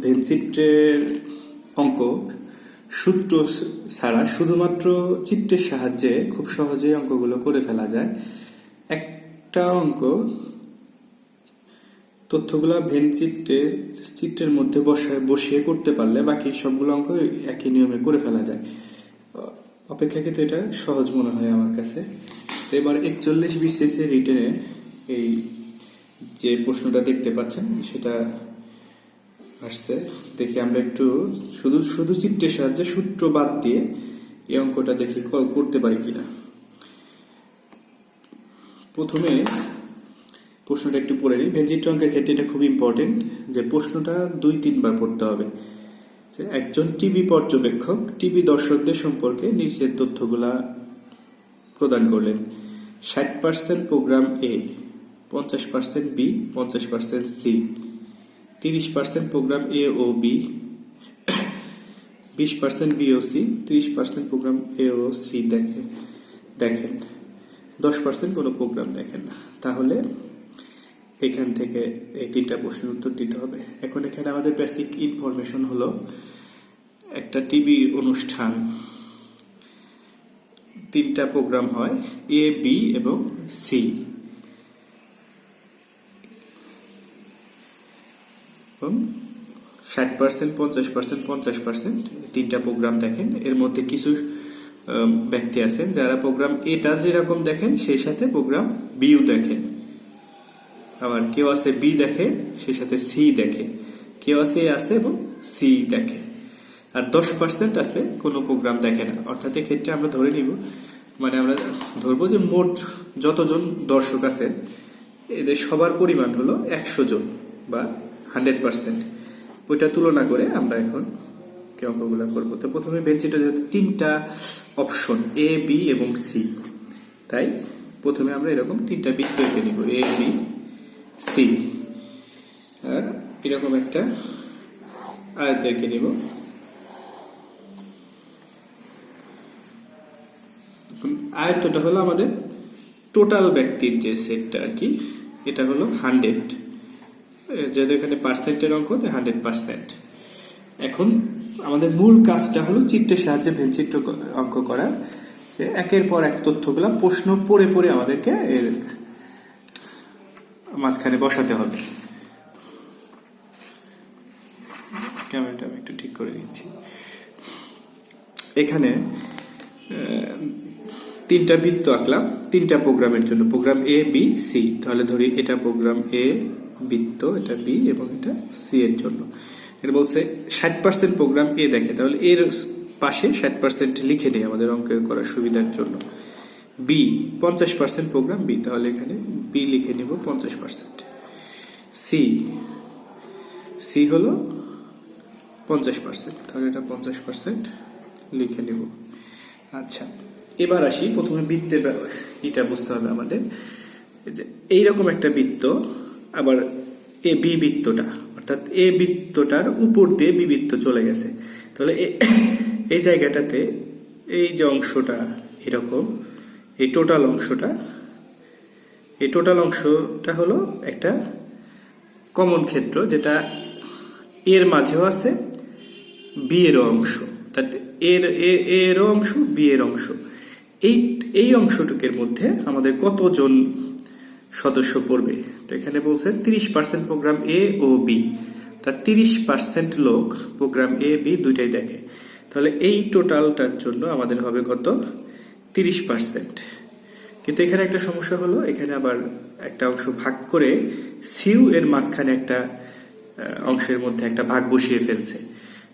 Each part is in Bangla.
ভেনচিত্রের অঙ্ক সূত্র ছাড়া শুধুমাত্র চিত্রের সাহায্যে খুব সহজেই অঙ্কগুলো করে ফেলা যায়। একটা অঙ্ক তথ্যগুলা চিত্রের মধ্যে বসিয়ে করতে পারলে বাকি সবগুলো অঙ্ক একই নিয়মে করে ফেলা যায়। অপেক্ষাকৃত এটা সহজ মনে হয় আমার কাছে। তো এবার 41 BCS রিটেনে এই যে প্রশ্নটা দেখতে পাচ্ছেন সেটা আসছে। দেখি আমরা একটু শুধু চিত্রের সাহায্যে সূত্র বাদ দিয়ে এই অঙ্কটা দেখি করতে পারি কিনা। প্রথমে প্রশ্নটা একটু পড়ে নিই। ভেনচিত্র অঙ্কের ক্ষেত্রে এটা খুব ইম্পর্টেন্ট যে প্রশ্নটা 2-3 বার পড়তে হবে। একজন টিভি পর্যবেক্ষক টিভি দর্শকদের সম্পর্কে নিচের তথ্যগুলা প্রদান করলেন। 60% প্রোগ্রাম এ, 50% বি, 50% সি, 30% প্রোগ্রাম এ ও বি, 20% বি ও সি, 30% প্রোগ্রাম এ ও সি দেখেন, 10% কোনো প্রোগ্রাম দেখেন না। তাহলে এখান থেকে এই 3টা প্রশ্নের উত্তর দিতে হবে। এখন এখানে আমাদের বেসিক ইনফরমেশন হলো একটা টিভি অনুষ্ঠান 3টা প্রোগ্রাম হয়, এ, বি এবং সি। 60%, 50%, 50% 3টা প্রোগ্রাম দেখেন। এর মধ্যে কিছু ব্যক্তি আছেন যারা প্রোগ্রাম এটা যেরকম দেখেন সেই সাথে প্রোগ্রাম বিও দেখেন। আবার কেউ আছে বি দেখে সেই সাথে সি দেখে, কেউ আছে এ আছে এবং সি দেখে। আর 10% আছে কোনো প্রোগ্রাম দেখে না। অর্থাৎ এক্ষেত্রে আমরা ধরে নিব, মানে আমরা ধরবো যে মোট যতজন দর্শক আছে এদের সবার পরিমাণ হলো 100 জন বা 100%। ওইটা তুলনা করে আমরা এখন অঙ্কগুলো করবো। তো প্রথমে ভেনচিত্র যেহেতু 3টা অপশন এ, বি এবং সি, তাই প্রথমে আমরা এরকম 3টা বৃত্ত এঁকে নিব, এ, বি, সি। আর এরকম একটা আয়ত এঁকে নিব। আয়তটা হলো আমাদের টোটাল ব্যক্তির যে সেটটা আর কি, এটা হলো 100, যেহেতু এখানে পার্সেন্টের অঙ্ক 100%। এখন আমাদের মূল কাজটা হলো চিত্রের সাহায্যে ভেনচিত্র অঙ্ক করা। একের পর এক তথ্যগুলা প্রশ্ন পড়ে পড়ে আমাদেরকে এর মাঝখানে বসাতে হবে। ক্যামেরাটা আমি একটু ঠিক করে দিচ্ছি। এখানে 3টা বৃত্ত আঁকলাম 3টা প্রোগ্রামের জন্য, প্রোগ্রাম এ, বি, সি। তাহলে ধরি এটা প্রোগ্রাম এ বৃত্ত, এটা বি এবং এটা সি এর জন্য। এটা বলছে 60% প্রোগ্রাম এ দেখে, তাহলে এর পাশে 60% লিখে নেই আমাদের অঙ্কের করার সুবিধার জন্য। বি 50% প্রোগ্রাম বি, তাহলে এখানে বি লিখে নিব 50%। সি হলো 50%, তাহলে এটা 50% লিখে নিব। আচ্ছা, এবার আসি প্রথমে বৃত্তের এটা বুঝতে হবে আমাদের। এইরকম একটা বৃত্ত, আবার এ বি বৃত্তটা, অর্থাৎ এ বৃত্তটার উপর দিয়ে বি বৃত্ত চলে গেছে। তাহলে এই জায়গাটাতে এই যে অংশটা এরকম, এই টোটাল অংশটা হলো একটা কমন ক্ষেত্র, যেটা এর মাঝেও আছে, বি এর অংশ, অর্থাৎ এর অংশ, বি এর অংশ। এই অংশটুকের মধ্যে আমাদের কতজন সদস্য পড়বে? তো এখানে বলছে 30% প্রোগ্রাম এ ও বি, তার 30% লোক প্রোগ্রাম এ, বি দুইটাই দেখে। তাহলে এই টোটালটার জন্য আমাদের হবে কত? 30%। কিন্তু এখানে একটা সমস্যা হলো, এখানে আবার একটা অংশ ভাগ করে সিউ এর মাঝখানে একটা অংশের মধ্যে একটা ভাগ বসিয়ে ফেলছে।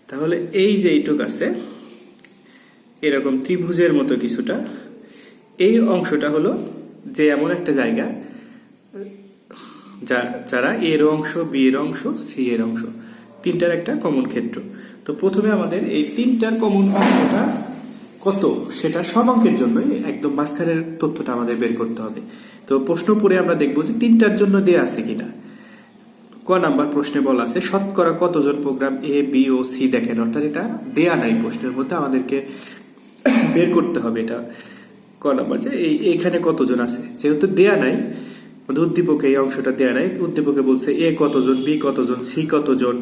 তাহলে এই যে এইটুক আছে এরকম ত্রিভুজের মতো কিছুটা, এই অংশটা হলো যে এমন একটা জায়গা যারা এর অংশ, বি এর অংশ, সি এর অংশ, 3টার একটা কমন ক্ষেত্র। তো প্রথমে আমাদের এই 3টার কমন অংশটা কত সেটা সব অঙ্কের জন্যই একদম মাঝখানের তথ্যটা আমাদের বের করতে হবে। তো প্রশ্ন পড়ে আমরা দেখবো যে 3টার জন্য দেয়া আছে কিনা। ক নাম্বার প্রশ্নে বলা আছে শতকরা কতজন প্রোগ্রাম এ, বি ও সি দেখেন, অর্থাৎ এটা দেয়া নাই প্রশ্নের মধ্যে, আমাদেরকে বের করতে হবে এটা। ক নাম্বার যে এইখানে কতজন আছে, যেহেতু দেয়া নাই, উদ্দীপকে এই অংশটা দেয়া নাই, উদ্দীপকে বলছে এ কতজন, বি কতজন, সি কতজন,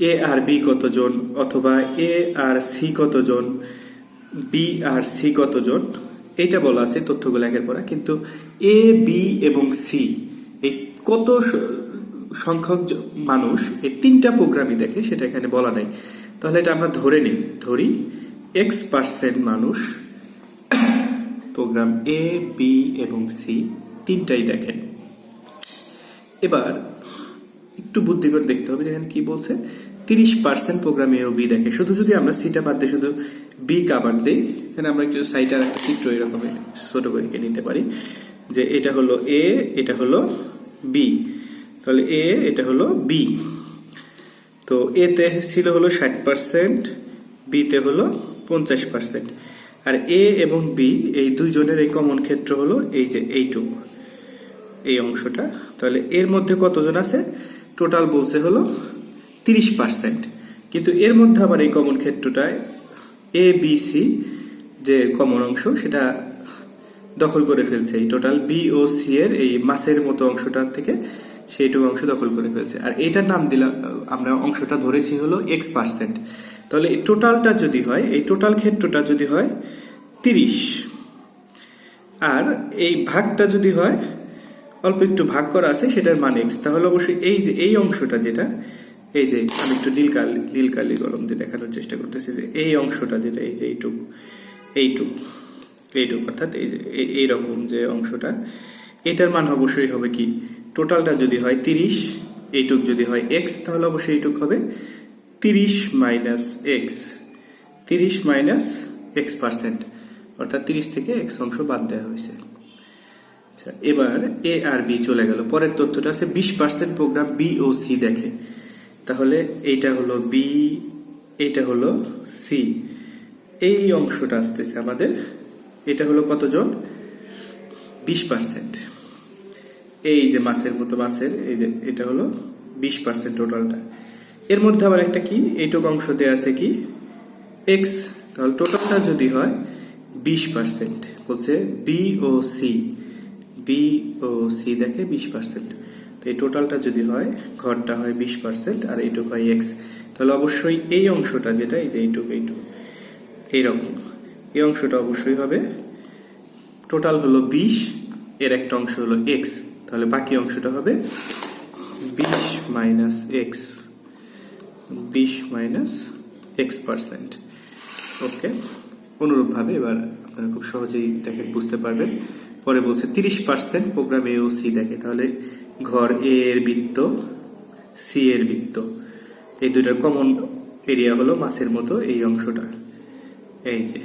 এ আর বি কতজন, অথবা এ আর সি কতজন, বি আর সি কতজন, এইটা বলা আছে তথ্যগুলো একের পর এক। কিন্তু এ, বি এবং সি এই কত সংখ্যক মানুষ এই তিনটা প্রোগ্রামই দেখে সেটা এখানে বলা নাই। তাহলে এটা আমরা ধরি X% মানুষ প্রোগ্রাম এ, বি এবং সি তিনটাই দেখেন। এবার একটু বুদ্ধি করে দেখতে হবে যেখানে কি বলছে, 30% প্রোগ্রাম এ ও বি দেখে। শুধু যদি আমরা সিটা বাদ দিয়ে শুধু বি কাভার দিই, এখানে আমরা একটু সাইটার একটা চিত্র এরকম ছোট করে নিতে পারি যে এটা হলো এ, এটা হলো বি, তাহলে এ, এটা হলো বি। তো এতে ছিল হলো 60%, বিতে হলো 50%। আর এ এবং বি এই দুইজনের এই কমন ক্ষেত্র হলো এই যে এইটুকু, এই অংশটা। তাহলে এর মধ্যে কতজন আছে, টোটাল বলছে হলো 30%। কিন্তু এর মধ্যে আবার এই কমন ক্ষেত্রটায় এ, বি, সি যে কমন অংশ সেটা দখল করে ফেলছে। এই টোটাল বি ও সি এর এই মাসের মতো অংশটার থেকে সেইটুকু অংশ দখল করে ফেলছে। আর এইটার নাম দিলাম আমরা, অংশটা ধরেছি হলো X%। তাহলে এই টোটালটা যদি হয়, এই টোটাল ক্ষেত্রটা যদি হয় 30, আর এই ভাগটা যদি হয় অল্প একটু ভাগ করা আছে সেটার মান X, তাহলে অবশ্যই এই যে এই অংশটা যেটা, এই যে আমি একটু নীল কালি কলম দিয়ে দেখানোর চেষ্টা করতেছি যে এই অংশটা যেটা, এই যে এইটুক অর্থাৎ এই যে এইরকম যে অংশটা, এটার মান অবশ্যই হবে কি, টোটালটা যদি হয় 30, এইটুক যদি হয় X, তাহলে অবশ্যই এইটুক হবে 30 মাইনাস X, 30 মাইনাস X%, অর্থাৎ 30 থেকে X অংশ বাদ দেওয়া হয়েছে। আচ্ছা, এবার এ আর বি চলে গেল। পরের তথ্যটা আছে 20% প্রোগ্রাম বি ও সি দেখে। তাহলে এইটা হলো বি, এইটা হলো সি, এই অংশটা আসতেছে আমাদের, এটা হলো কতজন, 20%। এই যে মাসের মতো মাসের এই যে এটা হলো 20% টোটালটা। এর মধ্যে আবার একটা কি, এইটুক অংশ দেওয়া আছে কি X, তাহলে টোটালটা যদি হয় 20%, বলছে বি ও সি দেখে 20%। তো এই টোটালটা যদি হয়, ঘরটা হয় 20% আর এইটুক হয় X, তাহলে অবশ্যই এই অংশটা যেটা, এই যে এইটুক এইরকম, এই অংশটা অবশ্যই হবে, টোটাল হলো 20, এর একটা অংশ হলো X, তাহলে বাকি অংশটা হবে 20 মাইনাস X%। ওকে, অনুরূপভাবে এবার আপনারা খুব সহজেই দেখেন, বুঝতে পারবেন। পরে বলছে 30% প্রোগ্রাম এ ও সি দেখে। তাহলে ঘর এ এর বৃত্ত, সি এর বৃত্ত, এই দুইটার কমন এরিয়া হলো মাসের মতো এই অংশটা, এই যে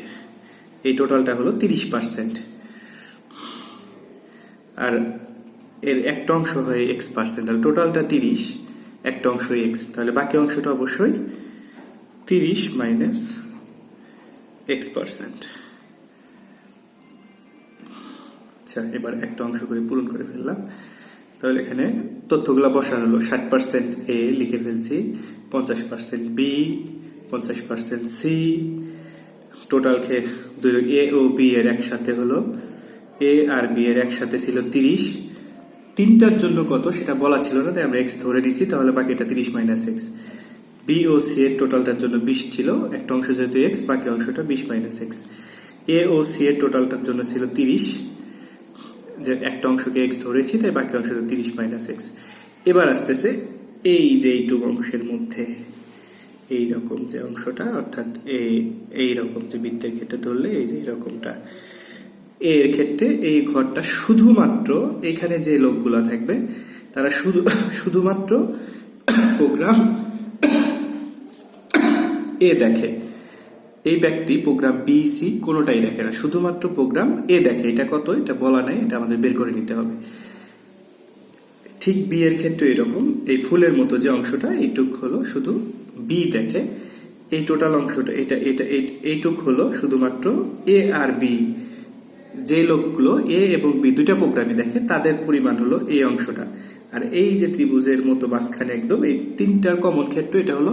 এই টোটালটা হলো 30%। আর এর একটা অংশ হয় X%, তাহলে টোটালটা 30, একটা অংশ X, তাহলে বাকি অংশটা অবশ্যই 30 মাইনাস X%। আচ্ছা, এবার একটা অংশ করে পূরণ করে ফেললাম। তাহলে এখানে তথ্যগুলো বসানো হলো, 60% এ লিখে ফেলছি, 50% বি, 50% সি, টোটাল এ ও বি এর একসাথে হলো, এ আর বি এর একসাথে ছিল 30, তিনটার জন্য কত সেটা বলা ছিল না, তাই আমরা X ধরে নিছি, তাহলে বাকিটা 30 মাইনাস X। বি ও সি এর টোটালটার জন্য 20 ছিল, একটা অংশ যেহেতু X, বাকি অংশটা 20 মাইনাস X। এ ও সি এর টোটালটার জন্য ছিল 30, যে একটা অংশকে X ধরেছি, তাই বাকি অংশটা 30 মাইনাস X। এবার আসতেছে এই যে এইটুকু অংশের মধ্যে এইরকম যে অংশটা, অর্থাৎ এইরকম যে বৃত্তের ক্ষেত্রে ধরলে এই যে এরকমটা, এর ক্ষেত্রে এই ঘরটা শুধুমাত্র এখানে যে লোকগুলা থাকবে তারা শুধুমাত্র প্রোগ্রাম এ দেখে। এই ব্যক্তি প্রোগ্রাম বি, সি কোনোটাই দেখে না, শুধুমাত্র প্রোগ্রাম এ দেখে। এটা কত, এটা বলা নাই, এটা আমাদের বের করে নিতে হবে। ঠিক বি এর ক্ষেত্রে এরকম, এই ফুলের মতো যে অংশটা, এইটুক হলো শুধু বি দেখে। এই টোটাল অংশটা এইটুক হলো শুধুমাত্র এ আর বি, যে লোকগুলো এ এবং বি দুইটা প্রোগ্রামই দেখে তাদের পরিমাণ হলো এই অংশটা। আর এই যে ত্রিভুজের মতো মাঝখানে একদম এই তিনটার কমন ক্ষেত্র, এটা হলো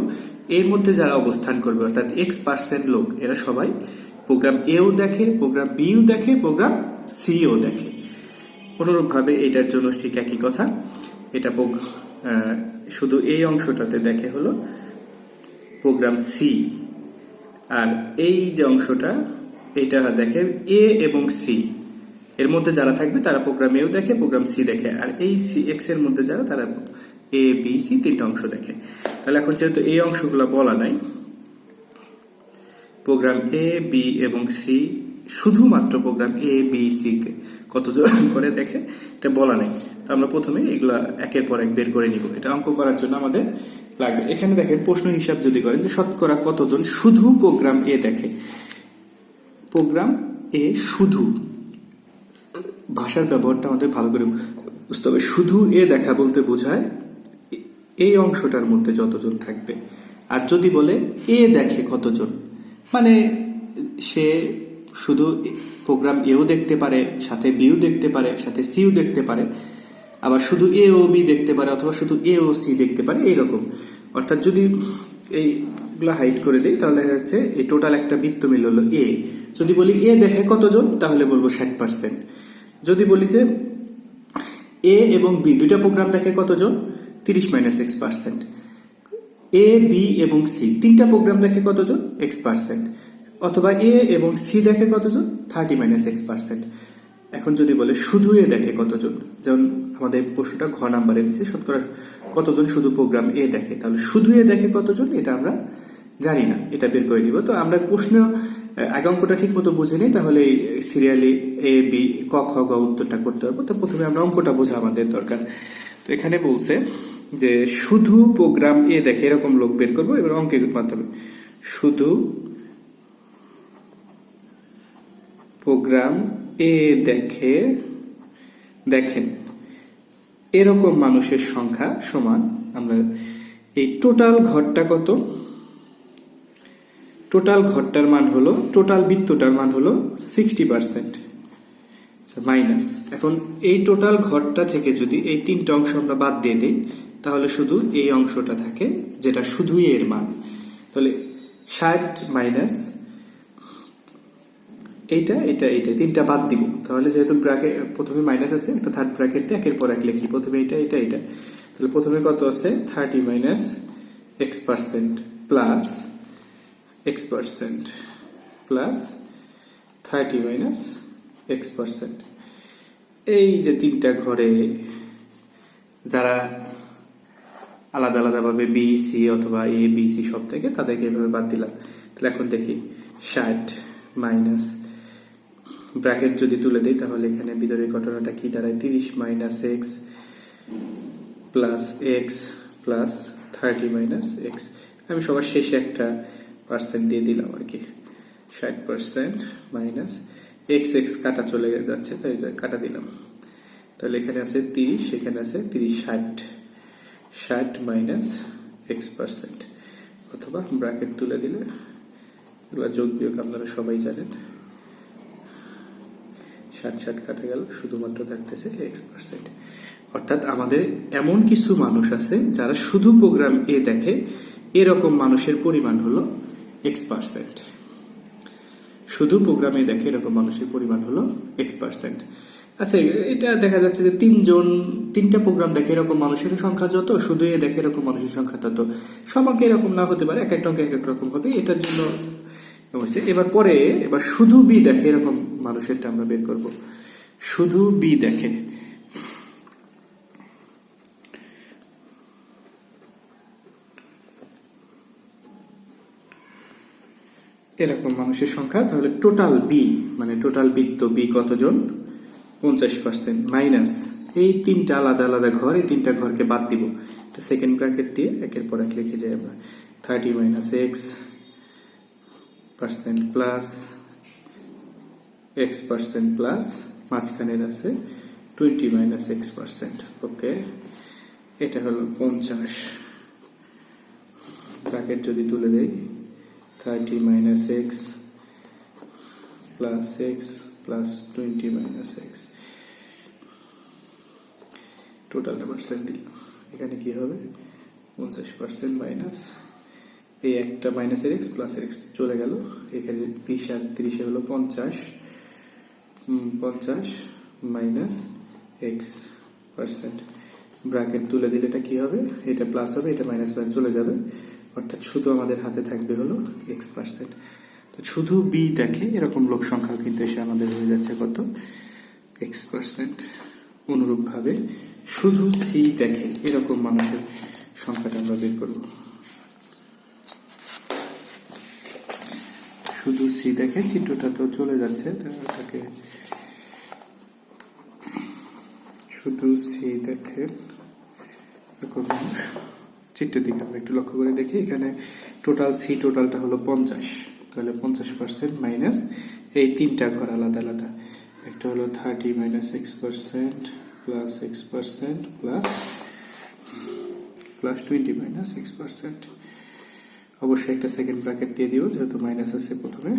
এর মধ্যে যারা অবস্থান করবে, অর্থাৎ X% লোক, এরা সবাই প্রোগ্রাম এও দেখে, প্রোগ্রাম বিও দেখে, প্রোগ্রাম সিও দেখে। অনুরূপভাবে এটার জন্য ঠিক একই কথা, এটা শুধু এই অংশটাতে দেখে হলো প্রোগ্রাম সি, আর এই যে অংশটা এটা দেখে এ এবং সি, এর মধ্যে যারা থাকবে তারা প্রোগ্রাম এও দেখে, প্রোগ্রাম সি দেখে, আর এই সি এক্স এর মধ্যে যারা তারা এ বি সি তিনটা অংশ দেখে। তাহলে এখন যেহেতু এই অংশগুলো বলা নাই, প্রোগ্রাম এ বি এবং সি, শুধুমাত্র programme A B C K কতজন করে দেখে এটা বলা নেই। তো আমরা প্রথমে এগুলা একের পর এক বের করে নিব। এটা অঙ্ক করার জন্য আমাদের লাগবে। এখানে দেখেন প্রশ্ন হিসাব যদি করেন যে শতকরা কতজন শুধু প্রোগ্রাম এ দেখে। প্রোগ্রাম এ শুধু, ভাষার ব্যবহারটা আমাদের ভালো করে বুঝতে হবে। শুধু এ দেখা বলতে বোঝায় এই অংশটার মধ্যে যতজন থাকবে। আর যদি বলে এ দেখে কতজন, মানে সে শুধু প্রোগ্রাম এও দেখতে পারে, সাথে বিও দেখতে পারে, সাথে সিও দেখতে পারে, আবার শুধু এ ও বি দেখতে পারে, অথবা শুধু এ ও সি দেখতে পারে, এইরকম। অর্থাৎ যদি এইগুলা হাইড করে দেই তাহলে দেখা যাচ্ছে এই টোটাল একটা বৃত্ত মিল হলো এ। যদি বলি এ দেখে কতজন তাহলে বলবো 60%। যদি বলি যে এ এবং বি দুইটা প্রোগ্রাম দেখে কতজন, 30-X%। এ বি এবং সি তিনটা প্রোগ্রাম দেখে কতজন, X%। অথবা এ এবং সি দেখে কতজন, 30-X%। এখন যদি বলে শুধু এ দেখে কতজন, যেমন আমাদের প্রশ্নটা ঘ নাম্বারে দিচ্ছে শতকরা কতজন শুধু প্রোগ্রাম এ দেখে, তাহলে শুধু এ দেখে কতজন এটা আমরা জানি না, এটা বের করে নিব। তো আমরা প্রশ্ন আগে অঙ্কটা ঠিক মতো বুঝে নিই, তাহলে সিরিয়ালি এ বি ক খ গ উত্তরটা করতে পারবো। তো প্রথমে আমরা অঙ্কটা বোঝা আমাদের দরকার। তো এখানে বলছে যে শুধু প্রোগ্রাম এ দেখে, এরকম লোক বের করবো এবার অঙ্কের মাধ্যমে। শুধু প্রোগ্রাম এ দেখে, দেখেন এরকম মানুষের সংখ্যা সমান, আমরা এই টোটাল ঘরটা কত, টোটাল ঘরটার মান হলো, টোটাল বৃত্তটার মান হলো 60% মাইনাস। এখন এই টোটাল ঘরটা থেকে যদি এই তিনটা অংশ আমরা বাদ দিয়ে দিই তাহলে শুধু এই অংশটা থাকে যেটা শুধুই এর মান। তাহলে 60 মাইনাস এইটা এটা এইটা তিনটা বাদ দিব। তাহলে যেহেতু ব্র্যাকেট প্রথমে মাইনাস আছে, একটা থার্ড ব্র্যাকেট দিয়ে একের পর এক লিখি। প্রথমে এটা এটা এটা, তাহলে প্রথমে কত আছে 30-X% plus X% plus 30-X%। এই যে তিনটা ঘরে যারা আলাদা আলাদা ভাবে বি সি অথবা এ বি সি সব থেকে তাদেরকে এভাবে বাদ দিলাম। তাহলে এখন দেখি 60 মাইনাস ব্র্যাকেট যদি তুলে দিই তাহলে এখানে ভিতরে ঘটনাটা কি দাঁড়ায়, 30-X plus x plus 30-X। আমি সবার শেষে একটা পার্সেন্ট দিয়ে দিলাম আর কি, 60% মাইনাস এক্স এক্স কাটা চলে যাচ্ছে তাই কাটা দিলাম। তাহলে এখানে আছে 30, এখানে আছে 30, 60-X%, অথবা ব্র্যাকেট তুলে দিলে এগুলো যোগ বিয়োগ আপনারা সবাই জানেন, 60 কাটা গেল, শুধুমাত্র থাকতেছে X%। অর্থাৎ আমাদের এমন কিছু মানুষ আছে যারা শুধু প্রোগ্রাম এ দেখে, এরকম মানুষের পরিমাণ হলো X%। শুধু প্রোগ্রামে দেখে এরকম মানুষের পরিমাণ হলো X%। আচ্ছা, এটা দেখা যাচ্ছে যে তিনটা প্রোগ্রাম দেখে এরকম মানুষের সংখ্যা যত, শুধু এ দেখে এরকম মানুষের সংখ্যা তত। সব অঙ্কে এরকম না হতে পারে, এক একটা অঙ্কে এক এক রকম হবে। এটার জন্য এবার শুধু বি দেখে এরকম মানুষেরটা আমরা বের করব। শুধু বি দেখে এরকম মানুষের সংখ্যা, তাহলে টোটাল বি মানে টোটাল বৃত্ত বি কতজন, 50% মাইনাস এই তিনটা আলাদা আলাদা ঘর, এই তিনটা ঘরকে বাদ দিব। সেকেন্ড ব্র্যাকেট দিয়ে একের পর এক লিখে যাই আমরা, 30-X% প্লাস X% প্লাস মাঝখানের আছে 20-X%। ওকে, এটা হলো 50। ব্র্যাকেট যদি তুলে দেই 30-X plus X plus 20-X, total percent দিলাম। এখানে কি হবে 50% মাইনাস এই একটা মাইনাসের X প্লাস X চলে গেল, এখানে 20 আর 30 হলো 50 মাইনাস X%। ব্র্যাকেট তুলে দিলে এটা কি হবে, এটা প্লাস হবে, এটা মাইনাস চলে যাবে, অর্থাৎ শুধু আমাদের হাতে থাকবে হলো x%। তো শুধু বি দেখে এরকম লোক সংখ্যা কিন্তু এসে আমাদের হয়ে যাচ্ছে কত, x%। অনুরূপভাবে শুধু সি দেখে এরকম মানুষের সংখ্যাটা আমরা বের করব। শুধু সি দেখে, চিত্রটা তো চলে যাচ্ছে, তাকে শুধু সি দেখে এরকম মানুষ। চিত্রের দিকে আমরা একটু লক্ষ্য করে দেখি, এখানে টোটাল সি টোটালটা হলো 50, তাহলে 50% মাইনাস এই তিনটা ঘর আলাদা আলাদা, একটা হলো 30 minus x% plus x% plus 20 minus x%। অবশ্যই একটা সেকেন্ড ব্র্যাকেট দিয়ে দিও, যেহেতু মাইনাস আছে প্রথমে।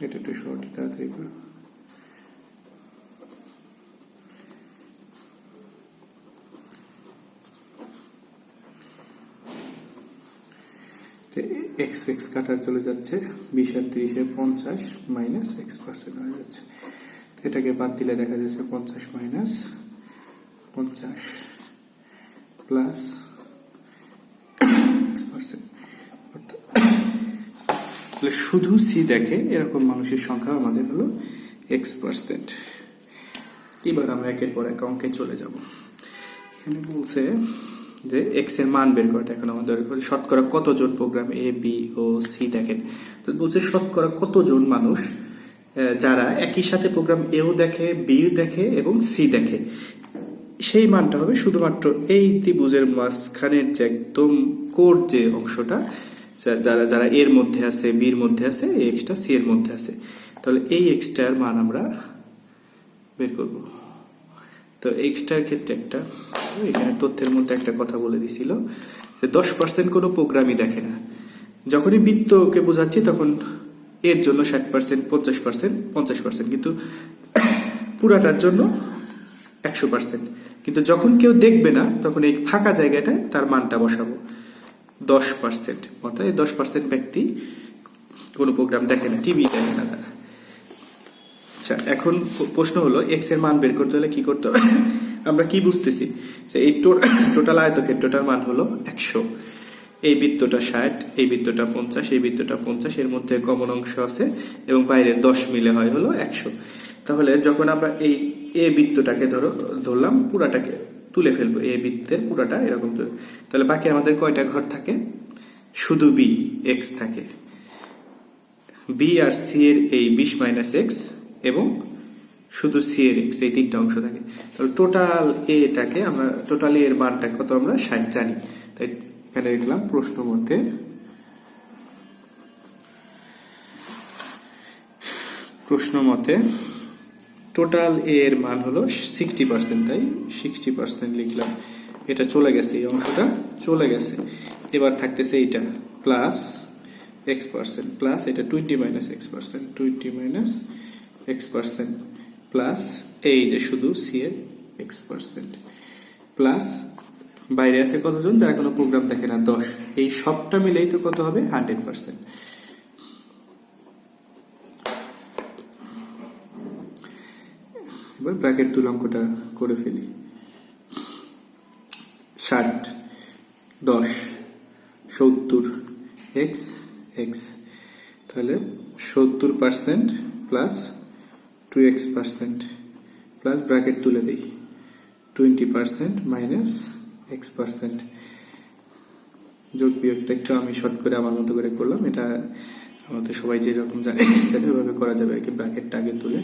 এটা একটু শর্ট, তাড়াতাড়ি করো। এক্স এক্স কাটার চলে যাচ্ছে, 20 আর 30 50 মাইনাস x% হয়ে যাচ্ছে। এটাকে বাদ দিলে দেখা যাচ্ছে 50 মাইনাস 50 প্লাস x%। শুধু সি দেখে এরকম মানুষের সংখ্যা আমাদের হলো x%। এবার আমরা একের পর এক অঙ্কে চলে যাব। এখানে বলছে যে এক্স এর মান বের করাটা এখন আমাদের শতকরা কতজন programme A B O C দেখেন। তো বলছে শতকরা কতজন মানুষ যারা একই সাথে প্রোগ্রাম এও দেখে, বিও দেখে এবং সি দেখে, সেই মানটা হবে শুধুমাত্র এই ত্রিভুজের মাঝখানের যে একদম কোর যে অংশটা, যারা যারা এর মধ্যে আছে, বির মধ্যে আছে, এই এক্সটা সি এর মধ্যে আছে। তাহলে এই এক্সটার মান আমরা বের করব। তো এক্সটার ক্ষেত্রে একটা এখানে তথ্যের মধ্যে একটা কথা বলে দিছিল যে 10% কোনো প্রোগ্রামই দেখে না। যখনই বৃত্তকে বোঝাচ্ছি তখন এর জন্য 60%, 50%, 50%, কিন্তু পুরাটার জন্য 100%। কিন্তু যখন কেউ দেখবে না তখন এই ফাঁকা জায়গাটায় তার মানটা বসাবো 10%। অর্থাৎ এই 10% ব্যক্তি কোনো প্রোগ্রাম দেখে না, টিভি দেখে না তারা। আচ্ছা, এখন প্রশ্ন হলো এক্স এর মান বের করতে হলে কি করতে হবে? আমরা কি বুঝতেছি যে এই টোটাল আয়তক্ষেত্রটার মান হলো 100, এই বৃত্তটা 60, এই বৃত্তটা 50, এই বৃত্তটা 50, এর মধ্যে কমন অংশ আছে এবং বাইরে 10 মিলে হয় হলো 100। তাহলে যখন আমরা এই এ বৃত্তটাকে ধরলাম, পুরাটাকে তুলে ফেলবো, এ বৃত্তের পুরাটা এরকম, তাহলে বাকি আমাদের কয়টা ঘর থাকে? শুধু বি এক্স থাকে, বি আর সি এর এই 20 মাইনাস এক্স এবং শুধু সি এর এক্স, এই তিনটা অংশ থাকে। তাহলে টোটাল এটাকে আমরা টোটাল এর মানটা কত আমরা 60 জানি। তাই এখানে লিখলাম প্রশ্ন মতে টোটাল এর মান হলো 60%, তাই 60% লিখলাম। এটা চলে গেছে, এই অংশটা চলে গেছে। এবার থাকতেছে এইটা প্লাস x% প্লাস এটা 20 minus x%, 20 minus x% plus এই যে শুধু সি এর x% প্লাস বাইরে আছে কতজন যারা কোনো প্রোগ্রাম দেখে না, 10। এই সবটা মিলেই তো কত হবে? 100%। এবার ব্র্যাকেট তুলে অঙ্কটা করে ফেলি। 60, 10, 70 এক্স এক্স, তাহলে 70% প্লাস 2x% প্লাস ব্র্যাকেট তুলে দিই 20% মাইনাস x%। যোগ বিয়োগটা একটু আমি শর্ট করে আমার মতো করে করলাম, এটা আমাদের সবাই যেরকম জানে ওইভাবে করা যাবে আর কি, ব্র্যাকেটটা আগে তুলে।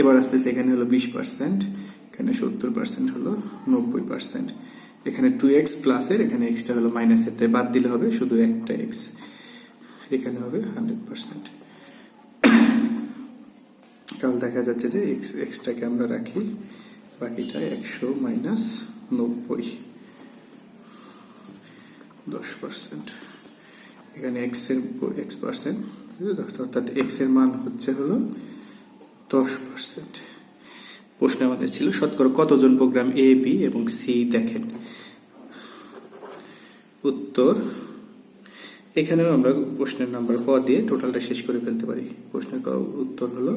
এবার আসতেছে এখানে হলো 20%, এখানে 70% হলো 90%, এখানে 2x প্লাসের, এখানে এক্সটা হলো মাইনাসের, তাই বাদ দিলে হবে শুধু একটা এক্স, এখানে হবে 100%। তাহলে দেখা যাচ্ছে যে এক্সটাকে আমরা রাখি, বাকিটা 100 মাইনাস 90, 10%। এখানে x%, অর্থাৎ x এর মান হচ্ছে হলো 10%। প্রশ্নে আমাদের ছিল শতকরা কতজন প্রোগ্রাম এ বি এবং সি দেখেন। উত্তর এখানেও আমরা প্রশ্নের নাম্বার ক দিয়ে টোটালটা শেষ করে ফেলতে পারি। প্রশ্নের উত্তর হলো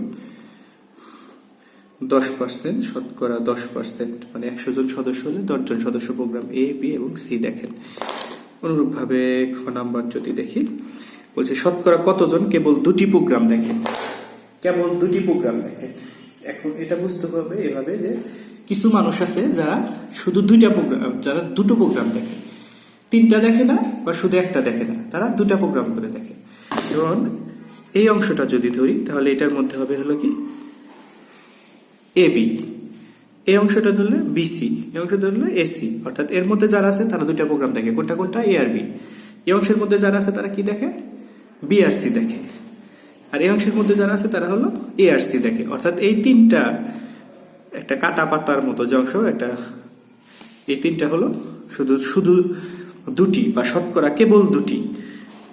10%, শতকরা 10%, মানে 100 জন সদস্য হলে 10 জন সদস্য প্রোগ্রাম এ বি এবং সি দেখেন। অনুরূপভাবে খ নাম্বার যদি দেখি, বলছে শতকরা কতজন কেবল দুটি প্রোগ্রাম দেখেন, কেবল দুটি প্রোগ্রাম দেখেন। এখন এটা বুঝতে হবে এভাবে যে কিছু মানুষ আছে যারা শুধু দুইটা প্রোগ্রাম, যারা দুটো প্রোগ্রাম দেখে, তিনটা দেখে না বা শুধু একটা দেখে না, তারা দুটা প্রোগ্রাম করে দেখে। যেমন এই অংশটা যদি ধরি তাহলে এটার মধ্যে হবে হলো কি এ বি, এই অংশটা ধরলে বিসি, এই অংশটা ধরলে এসি, অর্থাৎ এর মধ্যে যারা আছে তারা দুইটা প্রোগ্রাম দেখে। কোনটা কোনটা? এ আর বি। এই অংশের মধ্যে যারা আছে তারা কি দেখে? বি আর সি দেখে। আর এই অংশের মধ্যে যারা আছে তারা হলো এ আর সি দেখে। অর্থাৎ এই তিনটা একটা কাটা পাতার মতো যে অংশ, একটা এই তিনটা হলো শুধু শুধু দুটি বা শতকরা কেবল দুটি।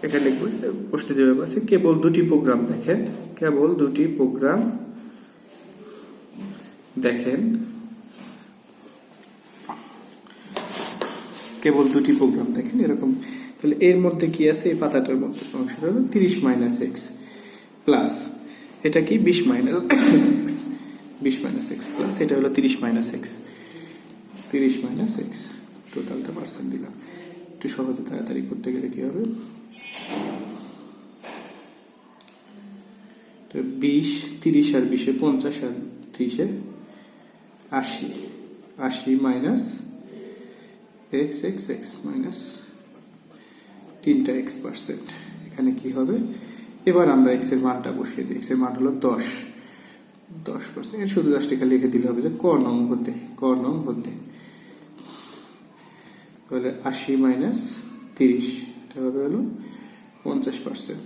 এখানে লিখবো প্রশ্নে যেভাবে আছে, কেবল দুটি প্রোগ্রাম দেখেন, কেবল দুটি প্রোগ্রাম দেখেন, কেবল দুটি প্রোগ্রাম দেখেন, এরকম। তাহলে এর মধ্যে কি আছে? এই পাতাটার মধ্যে অংশটা হলো 30 মাইনাস এক্স প্লাস এটা কি 20 minus x, 20 minus x plus এটা হলো 30 মাইনাস এক্স, 30 মাইনাস এক্স, টোটালটা পার্সেন্ট দিলাম। একটু সহজে তাড়াতাড়ি করতে গেলে কি হবে? 20, 30 আর 20 50 আর 30 80, 80 minus x x x minus 3টা এক্স পার্সেন্ট। এখানে কি হবে? এবার আমরা এক্স এর মানটা বসিয়ে দিই। এক্স এর মান হলো 10%। শুধু 10 টাকা লিখে দিলে হবে যে ক নং হতে, ক নং হতে তাহলে 80 মাইনাস 30 এটা হবে হলো 50%।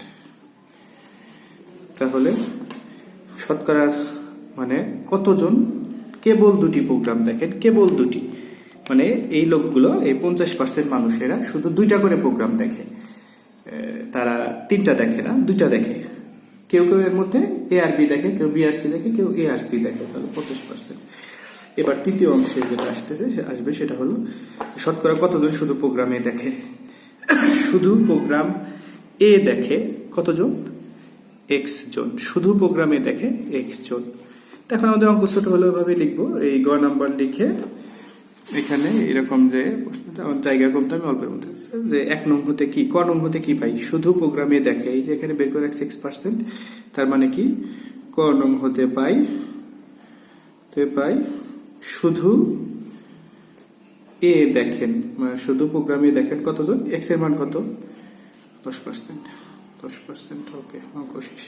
তাহলে শতকরা মানে কতজন কেবল দুটি প্রোগ্রাম দেখেন? কেবল দুটি মানে এই লোকগুলো, এই 50% মানুষেরা শুধু দুইটা করে প্রোগ্রাম দেখে, তারা তিনটা দেখে না, দুইটা দেখে। কেউ কেউ এর মধ্যে এ আর বি দেখে, কেউ বি আর সি দেখে, কেউ এ আর সি দেখে, তাহলে 50%। এবার তৃতীয় অংশে যেটা আসবে সেটা হলো শতকরা কতজন শুধু প্রোগ্রাম এ দেখে? শুধু প্রোগ্রাম এ দেখে কতজন? এক্স জন। শুধু প্রোগ্রামে দেখে এক্স জন। এখন আমাদের অঙ্ক ছোট হলে ওইভাবে লিখবো, এই গ নাম্বার লিখে এখানে এরকম যে প্রশ্নটা আমার জায়গা কমতে আমি অল্পের মধ্যে যে 1 নং হতে কি, ক নং হতে কি পাই? শুধু প্রোগ্রামে দেখে, এই যে এখানে বের করে 6%, তার মানে কি ক নং হতে পাই শুধু এ দেখেন, মানে শুধু প্রোগ্রামে দেখেন কতজন? এক্স এর মান কত? 10%। ওকে, অঙ্ক শেষ।